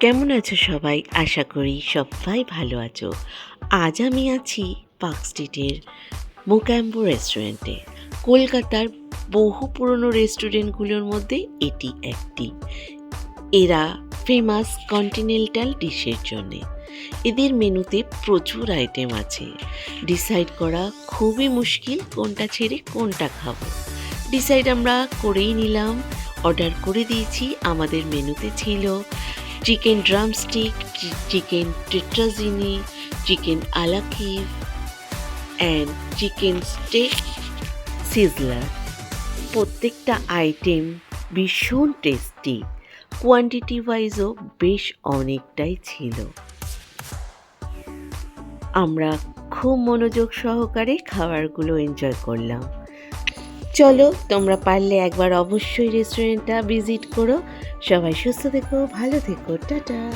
কেমন আছো সবাই? আশা করি সবাই ভালো আছো। আজ আমি আছি পার্ক স্ট্রিটের মোকাম্বো রেস্টুরেন্টে। কলকাতার বহু পুরনো রেস্টুরেন্টগুলোর মধ্যে এটি একটি। এরা ফেমাস কন্টিনেন্টাল ডিশের জন্যে। এদের মেনুতে প্রচুর আইটেম আছে। ডিসাইড করা খুবই মুশকিল কোনটা ছেড়ে কোনটা খাবো। ডিসাইড আমরা করেই নিলাম, অর্ডার করে দিয়েছি। আমাদের মেনুতে ছিল chicken drumstick, chicken tetrazzini, chicken a la Kiev and chicken steak sizzler. প্রত্যেকটা আইটেম ভীষণ টেস্টি, কোয়ান্টিটি ওয়াইজও বেশ অনেকটাই ছিল। আমরা খুব মনোযোগ সহকারে খাবারগুলো এনজয় করলাম। চলো, তোমরা পারলে একবার অবশ্যই রেস্টুরেন্টটা ভিজিট করো। সবাই সুস্থ থেকো, ভালো থেকো, টাটা।